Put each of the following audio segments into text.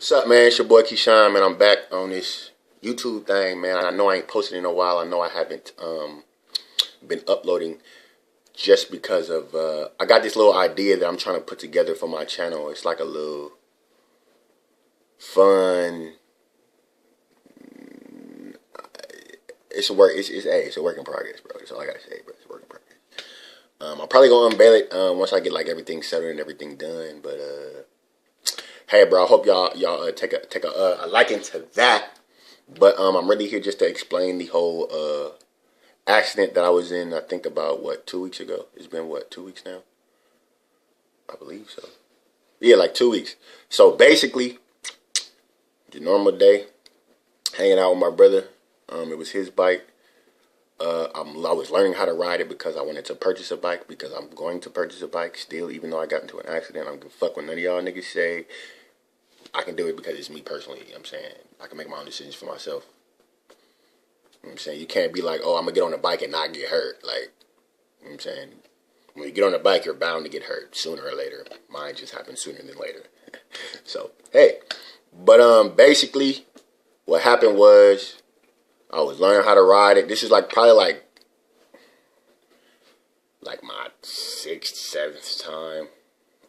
What's up, man? It's your boy Keyshawn, man. I'm back on this YouTube thing, man. I know I ain't posted in a while. I know I haven't been uploading just because of I got this little idea that I'm trying to put together for my channel. It's like a little fun. It's a work. It's a work in progress, bro. That's all I gotta say, bro. It's a work in progress. I'm probably gonna unveil it once I get like everything settled and everything done. But hey, bro, I hope y'all take a liking to that. But I'm really here just to explain the whole accident that I was in. I think about 2 weeks ago. It's been 2 weeks now. I believe so. Yeah, like 2 weeks. So basically, the normal day, hanging out with my brother. It was his bike. I was learning how to ride it because I wanted to purchase a bike, because I'm going to purchase a bike still, even though I got into an accident. I don't give a fuck what none of y'all niggas say. I can do it because it's me personally. You know what I'm saying? I can make my own decisions for myself. You know what I'm saying? You can't be like, oh, I'm going to get on a bike and not get hurt. Like, you know what I'm saying? When you get on a bike, you're bound to get hurt sooner or later. Mine just happened sooner than later. So, hey. But basically, what happened was I was learning how to ride it. This is probably my 6th, 7th time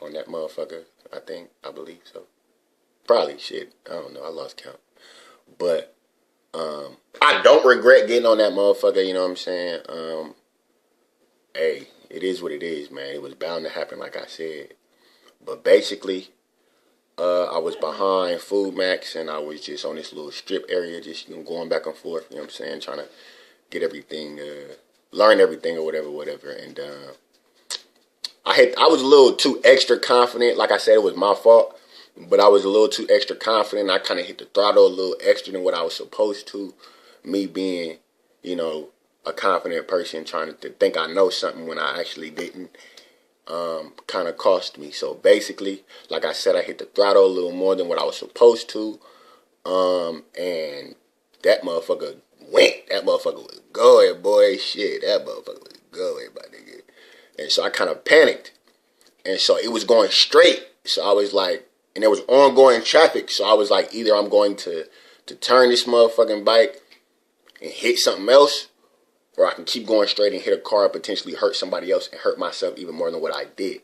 on that motherfucker, I believe so. Probably, shit, I don't know, I lost count. But I don't regret getting on that motherfucker, you know what I'm saying? Hey, it is what it is, man. It was bound to happen, like I said. But basically, I was behind Food Max, and I was just on this little strip area, just going back and forth, you know what I'm saying, trying to get everything, learn everything or whatever. And I was a little too extra confident. Like I said, it was my fault, but I was a little too extra confident. I kind of hit the throttle a little extra than what I was supposed to. Me being, a confident person trying to think I know something when I actually didn't. Kind of cost me. So basically, like I said, I hit the throttle a little more than what I was supposed to. And that motherfucker went. That motherfucker was going, boy. Shit, that motherfucker was going, my nigga. And so I kind of panicked. And so it was going straight. So I was like, and there was ongoing traffic. So I was like, either I'm going to turn this motherfucking bike and hit something else, or I can keep going straight and hit a car and potentially hurt somebody else and hurt myself even more than what I did.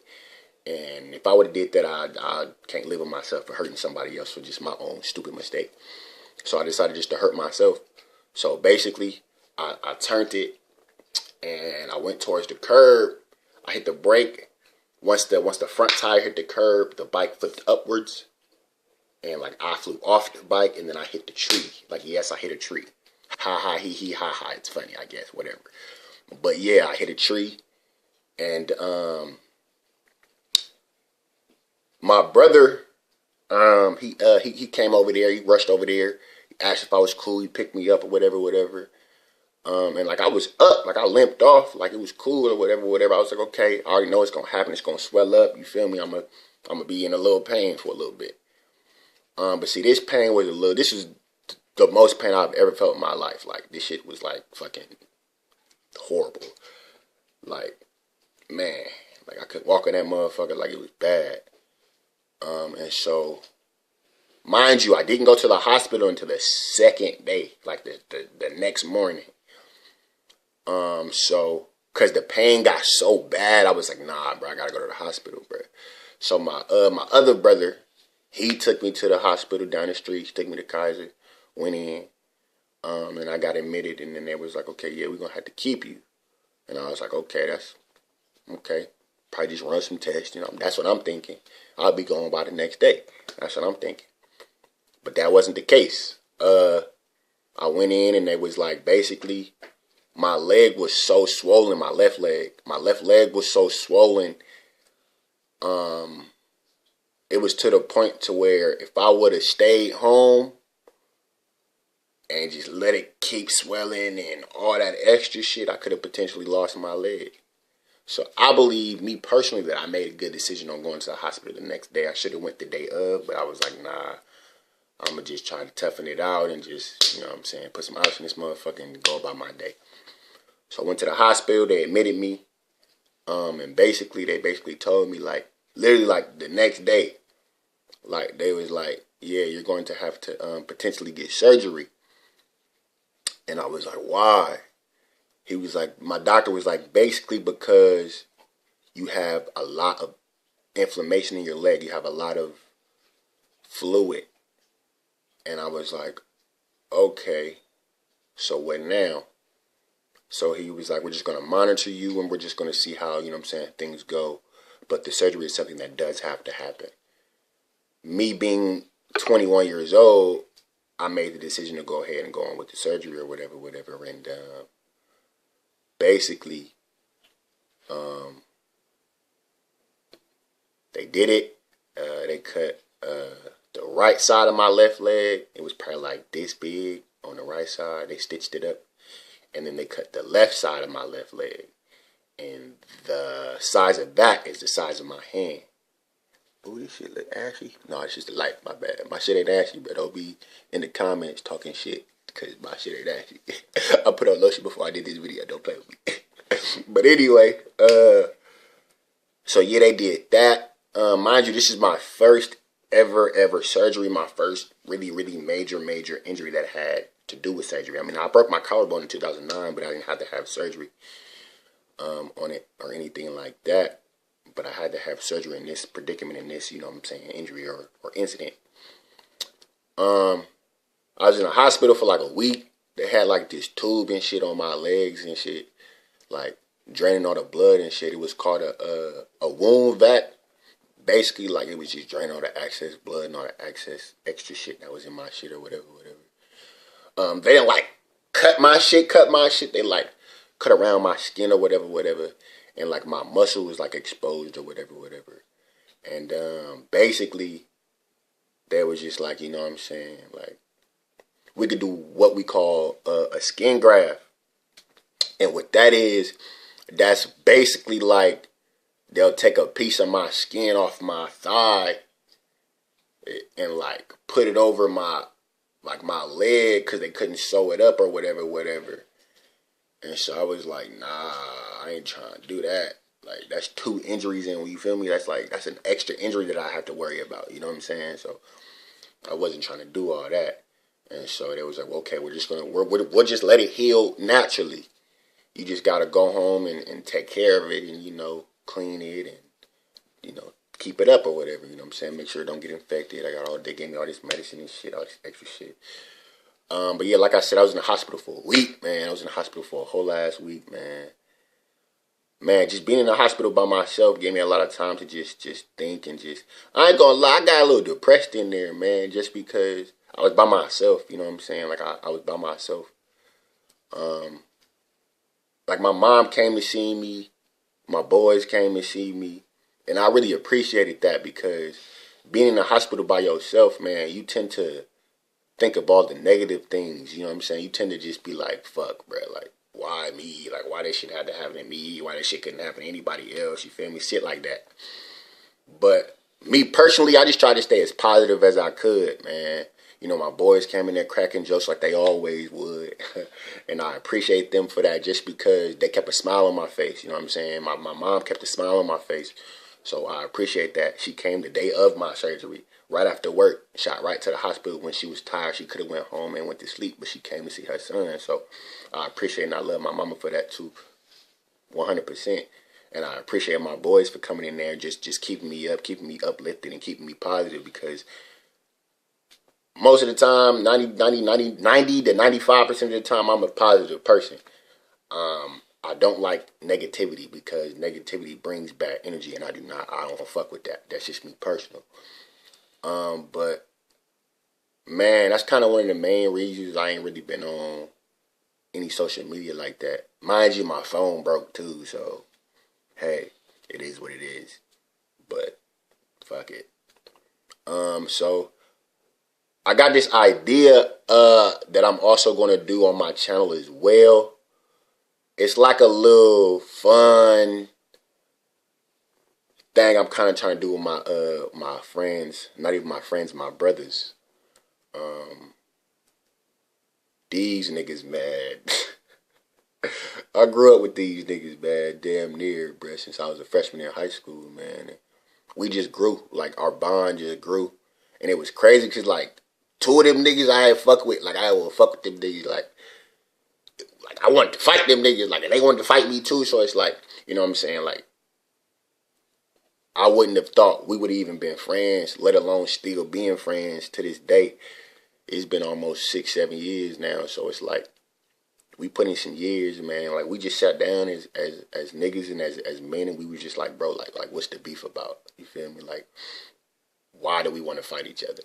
And if I would have did that, I can't live with myself for hurting somebody else for just my own stupid mistake. So I decided just to hurt myself. So basically, I turned it and I went towards the curb. I hit the brake. Once the front tire hit the curb, the bike flipped upwards. And I flew off the bike and then I hit the tree. Yes, I hit a tree. Ha ha, he he, ha ha. It's funny, I guess, whatever. But yeah, I hit a tree. And my brother, he came over there. He rushed over there. He asked if I was cool. He picked me up or whatever. And I was up, I limped off, it was cool or whatever. I was like, okay, I already know it's gonna happen. It's gonna swell up. You feel me? I'm gonna be in a little pain for a little bit. But see, this pain was this is the most pain I've ever felt in my life. This shit was fucking horrible. Man, I couldn't walk in that motherfucker it was bad. And so, mind you, I didn't go to the hospital until the second day, the next morning. So, cause the pain got so bad, I was like, nah, bro, I gotta go to the hospital, bro. So my other brother, he took me to the hospital down the street. He took me to Kaiser, went in, and I got admitted, and then they was like, okay, yeah, we're gonna have to keep you. And I was like, okay, that's okay. Probably just run some tests, that's what I'm thinking. I'll be going by the next day. That's what I'm thinking. But that wasn't the case. I went in and they was basically, my leg was so swollen, my left leg was so swollen. It was to the point to where if I would have stayed home and just let it keep swelling and all that extra shit, I could have potentially lost my leg. So I believe, me personally, that I made a good decision on going to the hospital the next day. I should have went the day of, but I was like, nah, I'm going to just try to toughen it out and just, put some ice in this motherfucker and go about my day. So I went to the hospital. They admitted me. And they basically told me, literally the next day, they was like, yeah, you're going to have to potentially get surgery. And I was like, why? He was like, my doctor was like, basically because you have a lot of inflammation in your leg. You have a lot of fluid. And I was like, okay, so what now? So he was like, we're just going to monitor you and we're just going to see how, you know what I'm saying, things go. But the surgery is something that does have to happen. Me being 21 years old, I made the decision to go ahead and go on with the surgery or whatever. And basically, they did it. They cut the right side of my left leg. It was probably like this big on the right side. They stitched it up. And then they cut the left side of my left leg. And the size of that is the size of my hand. Ooh, this shit look ashy. No, it's just the light. My bad. My shit ain't ashy, but don't be in the comments talking shit because my shit ain't ashy. I put on lotion before I did this video. Don't play with me. But anyway, so yeah, they did that. Mind you, this is my first ever surgery. My first really major injury that had to do with surgery. I mean, I broke my collarbone in 2009, but I didn't have to have surgery on it or anything like that. But I had to have surgery in this predicament, in this, you know what I'm saying, injury or incident. I was in a hospital for like a week. They had like this tube and shit on my legs and shit, like draining all the blood and shit. It was called a wound vac. Basically, like it was just draining all the excess blood and all the excess extra shit that was in my shit or whatever. They didn't like cut my shit. They like cut around my skin or whatever. And like my muscle was like exposed or whatever. And basically, they was just like, you know what I'm saying, like we could do what we call a skin graft. And what that is, that's basically like they'll take a piece of my skin off my thigh and like put it over my leg because they couldn't sew it up or whatever. And so I was like, nah, I ain't trying to do that. Like, that's 2 injuries in, you feel me? That's an extra injury that I have to worry about, you know what I'm saying? So I wasn't trying to do all that. And so they was like, well, okay, we'll just let it heal naturally. You just got to go home and take care of it and, you know, clean it and, you know, keep it up or whatever, you know what I'm saying? Make sure it don't get infected. They gave me all this medicine and shit, all this extra shit. But yeah, like I said, I was in the hospital for a week, man. I was in the hospital for a whole ass week, man. Man, just being in the hospital by myself gave me a lot of time to just think and I ain't gonna lie, I got a little depressed in there, man, just because I was by myself, you know what I'm saying? Like, I was by myself. Like, my mom came to see me, my boys came to see me, and I really appreciated that because being in the hospital by yourself, man, you tend to think of all the negative things, you know what I'm saying? You tend to just be like, fuck, bro, like, why me? Like, why this shit had to happen to me? Why this shit couldn't happen to anybody else? You feel me? Shit like that. But me personally, I just tried to stay as positive as I could, man. You know, my boys came in there cracking jokes like they always would. And I appreciate them for that just because they kept a smile on my face. You know what I'm saying? My mom kept a smile on my face. So I appreciate that. She came the day of my surgery, right after work, shot right to the hospital when she was tired. She could have went home and went to sleep, but she came to see her son. So I appreciate and I love my mama for that too, 100%. And I appreciate my boys for coming in there, just keeping me up, keeping me uplifted, and keeping me positive because most of the time, 90 to 95% of the time, I'm a positive person. I don't like negativity because negativity brings bad energy, and I don't fuck with that. That's just me personal. But man, that's kind of one of the main reasons I ain't really been on any social media like that. Mind you, my phone broke too, so hey, it is what it is. But fuck it. So I got this idea that I'm also gonna do on my channel as well. It's like a little fun thing I'm kind of trying to do with my friends. Not even my friends, my brothers. These niggas mad. I grew up with these niggas, man, damn near, bruh, since I was a freshman in high school, man. We just grew. Like, our bond just grew. And it was crazy because, like, two of them niggas I had fuck with, like, I would fuck with them niggas, like I wanted to fight them niggas, like, and they wanted to fight me too. So it's like, you know what I'm saying? Like, I wouldn't have thought we would have even been friends, let alone still being friends to this day. It's been almost 6-7 years now. So it's like, we put in some years, man. Like, we just sat down as niggas and as men, and we was just like, bro, like what's the beef about? You feel me? Like, why do we want to fight each other?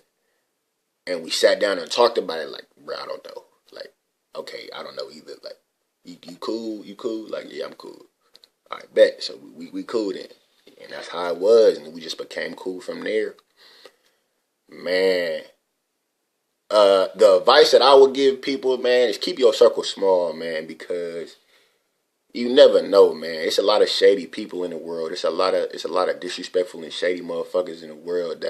And we sat down and talked about it. Like, bro, I don't know. Like, okay, I don't know either. Like, you cool? You cool? Like, yeah, I'm cool. All right, bet. So we cool then. And that's how it was. And we just became cool from there. Man. The advice that I would give people, man, is keep your circle small, man, because you never know, man. It's a lot of shady people in the world. It's a lot of disrespectful and shady motherfuckers in the world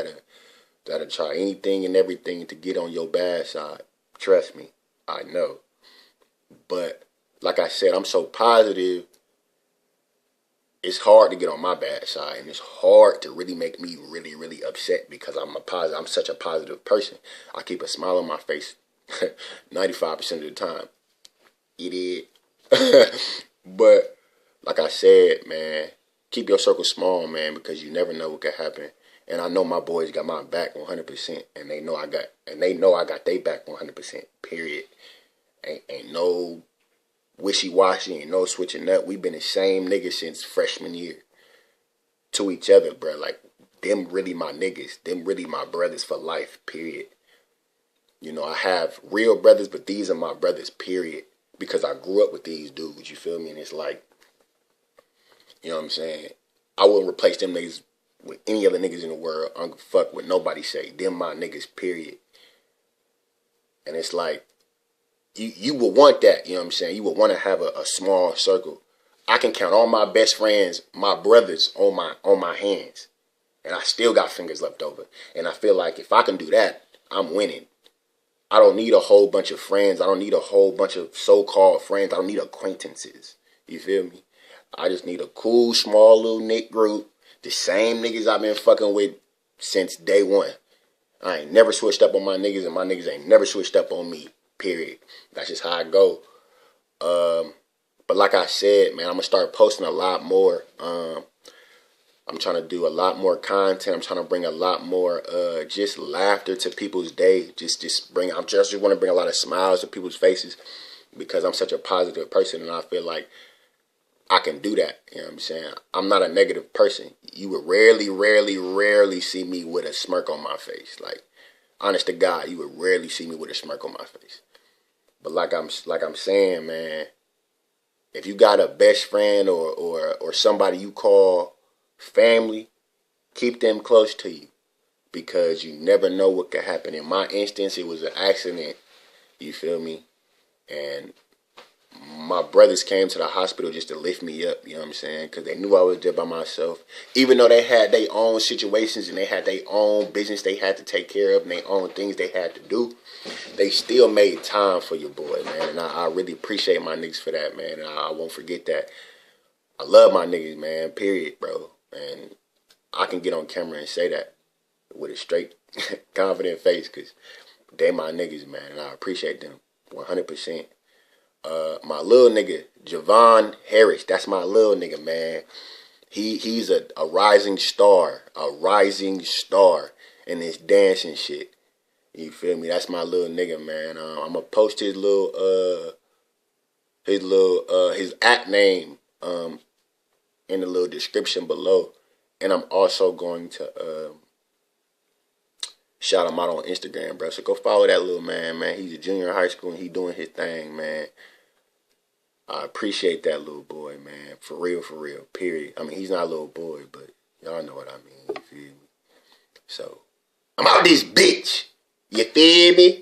that'll try anything and everything to get on your bad side. Trust me, I know. But like I said, I'm so positive. It's hard to get on my bad side, and it's hard to really make me really, really upset because I'm such a positive person. I keep a smile on my face 95% of the time. It is. But like I said, man, keep your circle small, man, because you never know what could happen. And I know my boys got my back 100%, and they know I got their back 100%. Period. Ain't no wishy-washy, ain't no switching up. We've been the same niggas since freshman year to each other, bro. Like, them really my niggas. Them really my brothers for life, period. You know, I have real brothers, but these are my brothers, period. Because I grew up with these dudes, you feel me? And it's like, you know what I'm saying? I wouldn't replace them niggas with any other niggas in the world. I don't fuck what nobody say. Them my niggas, period. And it's like, you would want that, you know what I'm saying? You would want to have a small circle. I can count all my best friends, my brothers, on my hands. And I still got fingers left over. And I feel like if I can do that, I'm winning. I don't need a whole bunch of friends. I don't need a whole bunch of so-called friends. I don't need acquaintances. You feel me? I just need a cool, small little knit group. The same niggas I've been fucking with since day one. I ain't never switched up on my niggas, and my niggas ain't never switched up on me. Period. That's just how I go. But like I said, man, I'm gonna start posting a lot more. I'm trying to do a lot more content. I'm trying to bring a lot more just laughter to people's day. I just want to bring a lot of smiles to people's faces because I'm such a positive person, and I feel like I can do that. You know what I'm saying? I'm not a negative person. You would rarely see me with a smirk on my face. Like, honest to God, you would rarely see me with a smirk on my face. But like I'm saying, man, if you got a best friend or somebody you call family, keep them close to you because you never know what could happen. In my instance, it was an accident. You feel me? And my brothers came to the hospital just to lift me up, you know what I'm saying? Because they knew I was there by myself. Even though they had their own situations and they had their own business they had to take care of and their own things they had to do, they still made time for your boy, man. And I really appreciate my niggas for that, man. And I won't forget that. I love my niggas, man, period, bro. And I can get on camera and say that with a straight, confident face because they my niggas, man. And I appreciate them 100%. My little nigga, Javon Harris, that's my little nigga, man. He's a rising star in this dancing shit. You feel me? That's my little nigga, man. I'm gonna post his app name in the little description below, and I'm also going to shout him out on Instagram, bro. So go follow that little man, man. He's a junior in high school and he doing his thing, man. I appreciate that little boy, man. For real, period. I mean, he's not a little boy, but y'all know what I mean. You feel me? So, I'm out this bitch. You feel me?